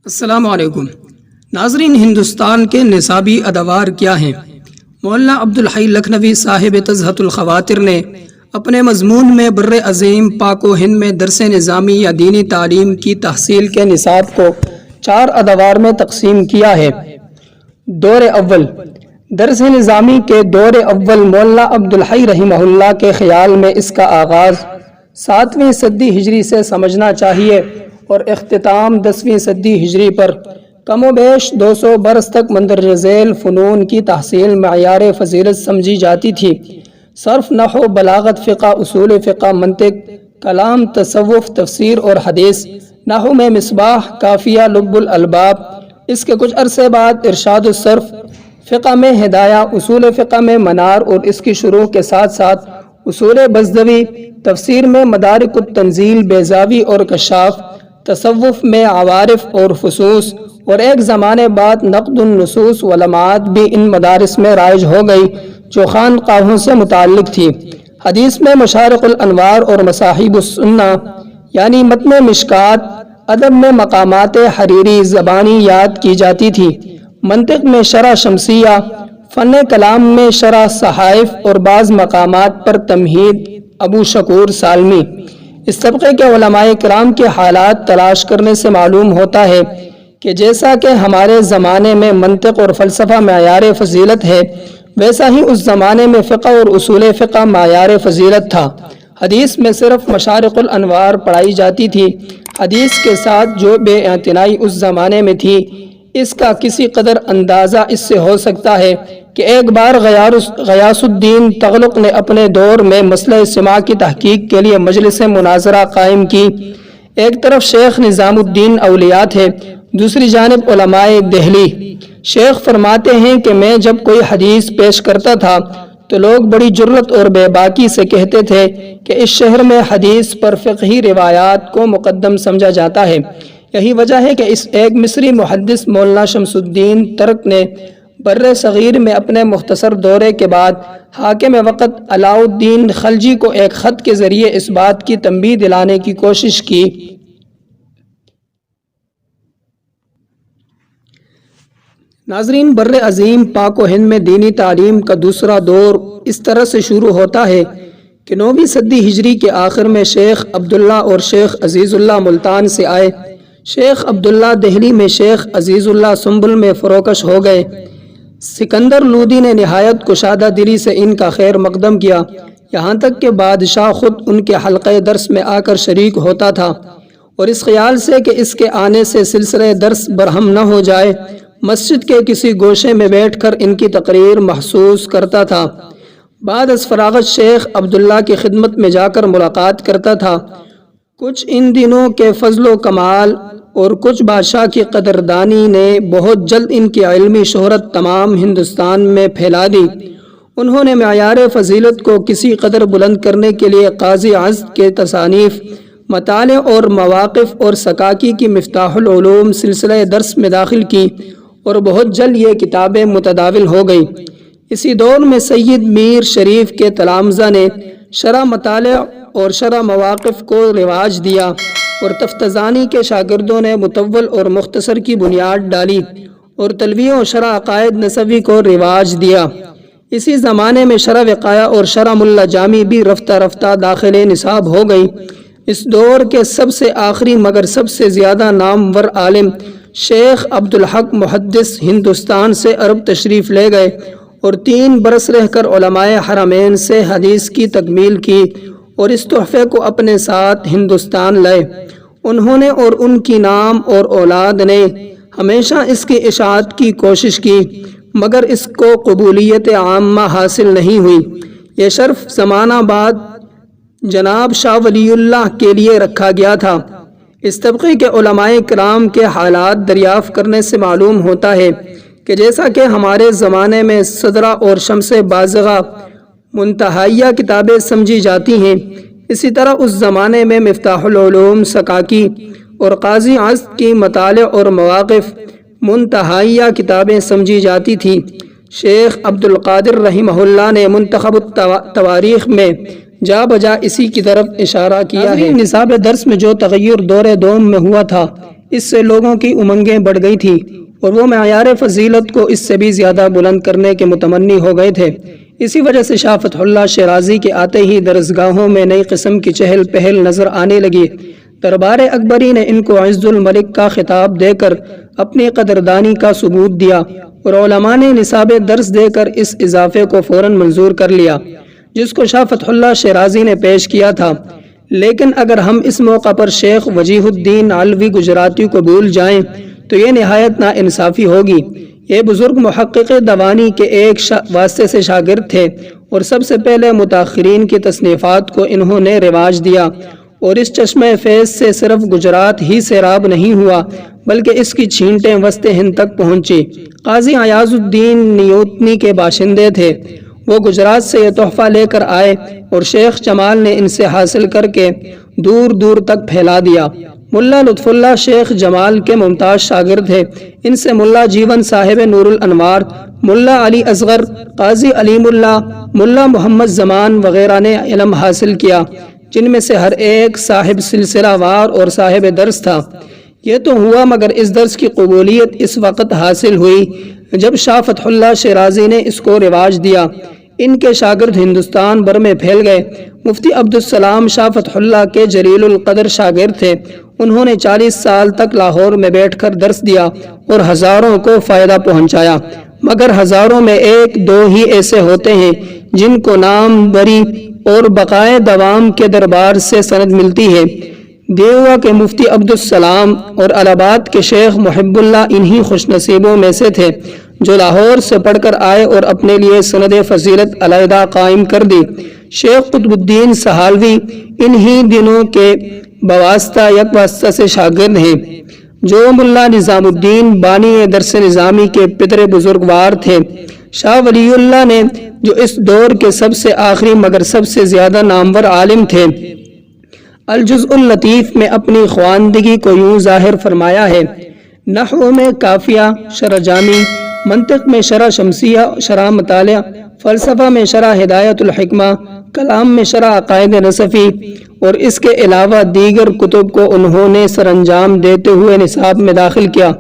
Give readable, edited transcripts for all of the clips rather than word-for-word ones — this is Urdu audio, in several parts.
السلام علیکم ناظرین، ہندوستان کے نصابی ادوار کیا ہیں؟ مولانا عبدالحی لکھنوی صاحب تزہۃ الخواطر نے اپنے مضمون میں بر عظیم پاک و ہند میں درس نظامی یا دینی تعلیم کی تحصیل کے نصاب کو 4 ادوار میں تقسیم کیا ہے۔ دور اول، درس نظامی کے دور اول مولانا عبدالحی رحمہ اللہ کے خیال میں اس کا آغاز 7ویں صدی ہجری سے سمجھنا چاہیے اور اختتام 10ویں صدی ہجری پر کم و بیش 200 برس تک مندرجہ ذیل فنون کی تحصیل معیار فضیلت سمجھی جاتی تھی۔ صرف، نحو، بلاغت، فقہ، اصول فقہ، منطق، کلام، تصوف، تفسیر اور حدیث۔ نحو میں مصباح، کافیہ، لب الالباب۔ اس کے کچھ عرصے بعد ارشاد الصرف، فقہ میں ہدایہ، اصول فقہ میں منار اور اس کی شروع کے ساتھ ساتھ اصول بزدوی، تفسیر میں مدارک التنزیل بیضاوی اور کشاف، تصوف میں عوارف اور فصوص، اور ایک زمانے بعد نقد النصوص واللمعات بھی ان مدارس میں رائج ہو گئی جو خانقاہوں سے متعلق تھی۔ حدیث میں مشارق الانوار اور مصاحب السنہ یعنی متن مشکات، ادب میں مقامات حریری زبانی یاد کی جاتی تھی، منطق میں شرح شمسیہ، فن کلام میں شرح صحائف اور بعض مقامات پر تمہید ابو شکور سالمی۔ اس طبقے کے علماء کرام کے حالات تلاش کرنے سے معلوم ہوتا ہے کہ جیسا کہ ہمارے زمانے میں منطق اور فلسفہ معیار فضیلت ہے، ویسا ہی اس زمانے میں فقہ اور اصول فقہ معیار فضیلت تھا۔ حدیث میں صرف مشارق الانوار پڑھائی جاتی تھی۔ حدیث کے ساتھ جو بے اعتنائی اس زمانے میں تھی، اس کا کسی قدر اندازہ اس سے ہو سکتا ہے کہ ایک بار غیاث الدین تغلق نے اپنے دور میں مسئلہ سماع کی تحقیق کے لیے مجلس مناظرہ قائم کی۔ ایک طرف شیخ نظام الدین اولیاء تھے، دوسری جانب علماء دہلی۔ شیخ فرماتے ہیں کہ میں جب کوئی حدیث پیش کرتا تھا تو لوگ بڑی جرأت اور بے باکی سے کہتے تھے کہ اس شہر میں حدیث پر فقہی روایات کو مقدم سمجھا جاتا ہے۔ یہی وجہ ہے کہ اس ایک مصری محدث مولانا شمس الدین ترک نے بر صغیر میں اپنے مختصر دورے کے بعد حاکم وقت علاء الدین خلجی کو ایک خط کے ذریعے اس بات کی تنبیہ دلانے کی کوشش کی۔ ناظرین، بر عظیم پاک و ہند میں دینی تعلیم کا دوسرا دور اس طرح سے شروع ہوتا ہے کہ 9ویں صدی ہجری کے آخر میں شیخ عبداللہ اور شیخ عزیز اللہ ملتان سے آئے۔ شیخ عبداللہ دہلی میں، شیخ عزیز اللہ سنبل میں فروکش ہو گئے۔ سکندر لودھی نے نہایت کشادہ دلی سے ان کا خیر مقدم کیا، یہاں تک کہ بادشاہ خود ان کے حلقہ درس میں آ کر شریک ہوتا تھا، اور اس خیال سے کہ اس کے آنے سے سلسلہ درس برہم نہ ہو جائے، مسجد کے کسی گوشے میں بیٹھ کر ان کی تقریر محسوس کرتا تھا۔ بعد از فراغت شیخ عبداللہ کی خدمت میں جا کر ملاقات کرتا تھا۔ کچھ ان دنوں کے فضل و کمال اور کچھ بادشاہ کی قدردانی نے بہت جلد ان کی علمی شہرت تمام ہندوستان میں پھیلا دی۔ انہوں نے معیار فضیلت کو کسی قدر بلند کرنے کے لیے قاضی عزد کے تصانیف، مطالع اور مواقف اور سکاکی کی مفتاح العلوم سلسلہ درس میں داخل کی، اور بہت جلد یہ کتابیں متداول ہو گئی۔ اسی دور میں سید میر شریف کے تلامذہ نے شرح مطالع اور شرح مواقف کو رواج دیا، اور تفتزانی کے شاگردوں نے مطول اور مختصر کی بنیاد ڈالی اور تلویہ و شرح عقائد نسوی کو رواج دیا۔ اسی زمانے میں شرح وقایہ اور شرح ملا جامی بھی رفتہ رفتہ داخل نصاب ہو گئی۔ اس دور کے سب سے آخری مگر سب سے زیادہ نامور عالم شیخ عبدالحق محدث ہندوستان سے عرب تشریف لے گئے اور 3 برس رہ کر علماء حرمین سے حدیث کی تکمیل کی اور اس تحفے کو اپنے ساتھ ہندوستان لائے۔ انہوں نے اور ان کی نام اور اولاد نے ہمیشہ اس کی اشاعت کی کوشش کی، مگر اس کو قبولیت عامہ حاصل نہیں ہوئی۔ یہ شرف زمانہ بعد جناب شاہ ولی اللہ کے لیے رکھا گیا تھا۔ اس طبقے کے علماء کرام کے حالات دریافت کرنے سے معلوم ہوتا ہے کہ جیسا کہ ہمارے زمانے میں صدرہ اور شمس بازغہ منتہائیہ کتابیں سمجھی جاتی ہیں، اسی طرح اس زمانے میں مفتاح العلوم سکاکی اور قاضی عزد کی مطالع اور مواقف منتہائیہ کتابیں سمجھی جاتی تھی۔ شیخ عبدالقادر رحمہ اللہ نے منتخب التواریخ میں جا بجا اسی کی طرف اشارہ کیا ہے۔ نصاب درس میں جو تغیر دور دوم میں ہوا تھا، اس سے لوگوں کی امنگیں بڑھ گئی تھی اور وہ معیار فضیلت کو اس سے بھی زیادہ بلند کرنے کے متمنی ہو گئے تھے۔ اسی وجہ سے شاہ فتح اللہ شیرازی کے آتے ہی درسگاہوں میں نئی قسم کی چہل پہل نظر آنے لگی۔ دربار اکبری نے ان کو عز الملک کا خطاب دے کر اپنی قدردانی کا ثبوت دیا اور علماء نے نصاب درس دے کر اس اضافے کو فوراً منظور کر لیا جس کو شاہ فتح اللہ شیرازی نے پیش کیا تھا۔ لیکن اگر ہم اس موقع پر شیخ وجیہ الدین علوی گجراتی کو بھول جائیں تو یہ نہایت ناانصافی ہوگی۔ یہ بزرگ محقق دوانی کے ایک واسطے سے شاگرد تھے اور سب سے پہلے متاخرین کی تصنیفات کو انہوں نے رواج دیا اور اس چشمہ فیض سے صرف گجرات ہی سیراب نہیں ہوا بلکہ اس کی چھینٹیں وسط ہند تک پہنچی۔ قاضی ایاز الدین نیوتنی کے باشندے تھے۔ وہ گجرات سے یہ تحفہ لے کر آئے اور شیخ جمال نے ان سے حاصل کر کے دور دور تک پھیلا دیا۔ ملا لطف اللہ شیخ جمال کے ممتاز شاگرد تھے۔ ان سے ملا جیون صاحب نور الانوار، ملا علی اصغر، قاضی علیم اللہ، ملا محمد زمان وغیرہ نے علم حاصل کیا جن میں سے ہر ایک صاحب سلسلہ وار اور صاحب درس تھا۔ یہ تو ہوا مگر اس درس کی قبولیت اس وقت حاصل ہوئی جب شاہ فتح اللہ شیرازی نے اس کو رواج دیا۔ ان کے شاگرد ہندوستان بھر میں پھیل گئے۔ مفتی عبدالسلام شاہ فتح اللہ کے جلیل القدر شاگرد تھے۔ انہوں نے 40 سال تک لاہور میں بیٹھ کر درس دیا اور ہزاروں کو فائدہ پہنچایا، مگر ہزاروں میں ایک دو ہی ایسے ہوتے ہیں جن کو نام بری اور بقائے دوام کے دربار سے سند ملتی ہے۔ دیوبند کے مفتی عبدالسلام اور الہ آباد کے شیخ محب اللہ انہی خوش نصیبوں میں سے تھے جو لاہور سے پڑھ کر آئے اور اپنے لیے سند فضیلت علیحدہ قائم کر دی۔ شیخ قطب الدین سہالوی انہی دنوں کے بواسطہ یک واسطہ سے شاگرد ہیں جو ملا نظام الدین بانی درس نظامی کے پدر بزرگوار تھے۔ شاہ ولی اللہ نے جو اس دور کے سب سے آخری مگر سب سے زیادہ نامور عالم تھے، الجزء اللطیف میں اپنی خواندگی کو یوں ظاہر فرمایا ہے: نحو میں کافیہ شرح جامی، منطق میں شرح شمسیہ شرح مطالعہ، فلسفہ میں شرح ہدایت الحکمہ، کلام میں شرح عقائد نصفی اور اس کے علاوہ دیگر کتب کو انہوں نے سر انجام دیتے ہوئے نصاب میں داخل کیا۔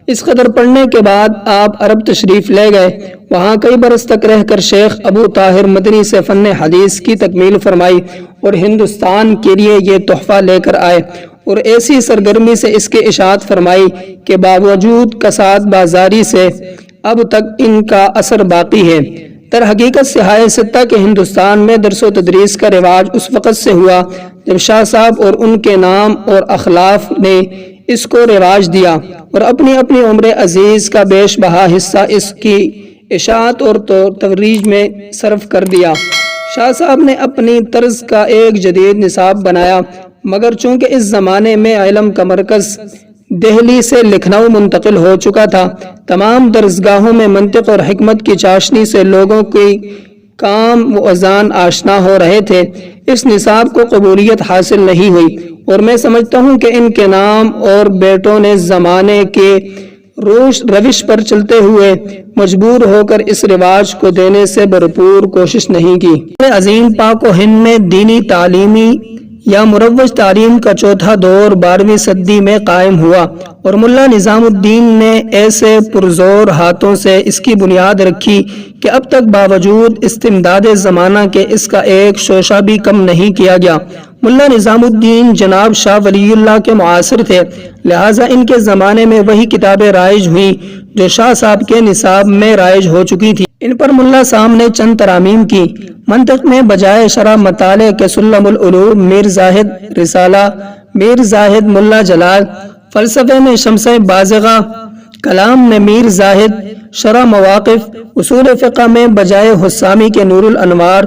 اس قدر پڑھنے کے بعد آپ عرب تشریف لے گئے۔ وہاں کئی برس تک رہ کر شیخ ابو طاہر مدنی سے فن حدیث کی تکمیل فرمائی اور ہندوستان کے لیے یہ تحفہ لے کر آئے اور ایسی سرگرمی سے اس کی اشاعت فرمائی کہ باوجود کساد بازاری سے اب تک ان کا اثر باقی ہے۔ در حقیقت سہائے ستہ کے ہندوستان میں درس و تدریس کا رواج اس وقت سے ہوا جب شاہ صاحب اور ان کے نام اور اخلاف نے اس کو رواج دیا اور اپنی اپنی عمر عزیز کا بیش بہا حصہ اس کی اشاعت اور ترویج میں صرف کر دیا۔ شاہ صاحب نے اپنی طرز کا ایک جدید نصاب بنایا، مگر چونکہ اس زمانے میں علم کا مرکز دہلی سے لکھنؤ منتقل ہو چکا تھا، تمام درسگاہوں میں منطق اور حکمت کی چاشنی سے لوگوں کی کام و اذان آشنا ہو رہے تھے، اس نصاب کو قبولیت حاصل نہیں ہوئی اور میں سمجھتا ہوں کہ ان کے نام اور بیٹوں نے زمانے کے روش پر چلتے ہوئے مجبور ہو کر اس رواج کو دینے سے بھرپور کوشش نہیں کی۔ عظیم پاک و ہند میں دینی تعلیمی یا مروج تعلیم کا چوتھا دور 12ویں صدی میں قائم ہوا اور ملا نظام الدین نے ایسے پرزور ہاتھوں سے اس کی بنیاد رکھی کہ اب تک باوجود استمداد زمانہ کے اس کا ایک شوشہ بھی کم نہیں کیا گیا۔ ملا نظام الدین جناب شاہ ولی اللہ کے معاصر تھے، لہٰذا ان کے زمانے میں وہی کتابیں رائج ہوئیں جو شاہ صاحب کے نصاب میں رائج ہو چکی تھی۔ ان پر ملا صاحب نے چند ترامیم کی۔ منطق میں بجائے شرح مطالعے کے سلم العلوم میر زاہد رسالہ، میر زاہد ملا جلال، فلسفے میں شمس بازغہ، کلام میں میر زاہد، شرح مواقف، اصول فقہ میں بجائے حسامی کے نور الانوار،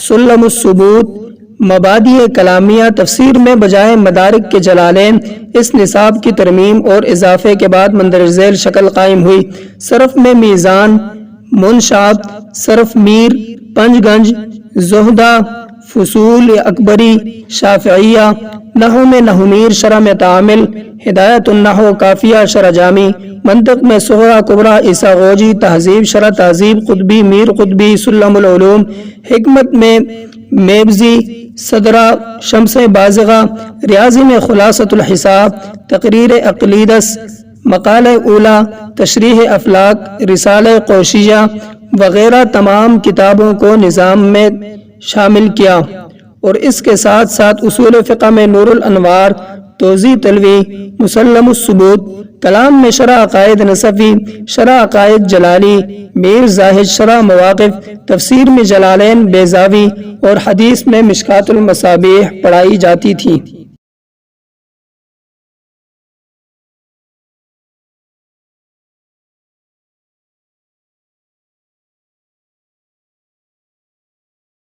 سلم الثبوت، مبادئ کلامیہ، تفسیر میں بجائے مدارک کے جلالین۔ اس نصاب کی ترمیم اور اضافے کے بعد مندرجہ ذیل شکل قائم ہوئی۔ صرف میں میزان، منشات، صرف میر، پنج گنج، زہدہ، فصول اکبری، شافعیہ، نحو میں نحو میر شرح میں تعامل، ہدایت النحو، کافیہ شرح جامی، منطق میں صغرا کبرا عیسیٰ غوجی، تہذیب شرح تہذیب قطبی، میر قطبی، سلم العلوم، حکمت میں میبزی، صدرہ، شمس بازغہ، ریاضی میں خلاصۃ الحساب، تقریر عقلیدس، مقالہ اولیٰ، تشریح افلاک، رسالہ قوشیہ وغیرہ تمام کتابوں کو نظام میں شامل کیا، اور اس کے ساتھ ساتھ اصول فقہ میں نور الانوار، توضیح تلوی، مسلم الثبوت، کلام میں شرح عقائد نصفی، شرح عقائد جلالی، میر زاہد شرح مواقف، تفسیر میں جلالین بیضاوی اور حدیث میں مشکات المصابیح پڑھائی جاتی تھی۔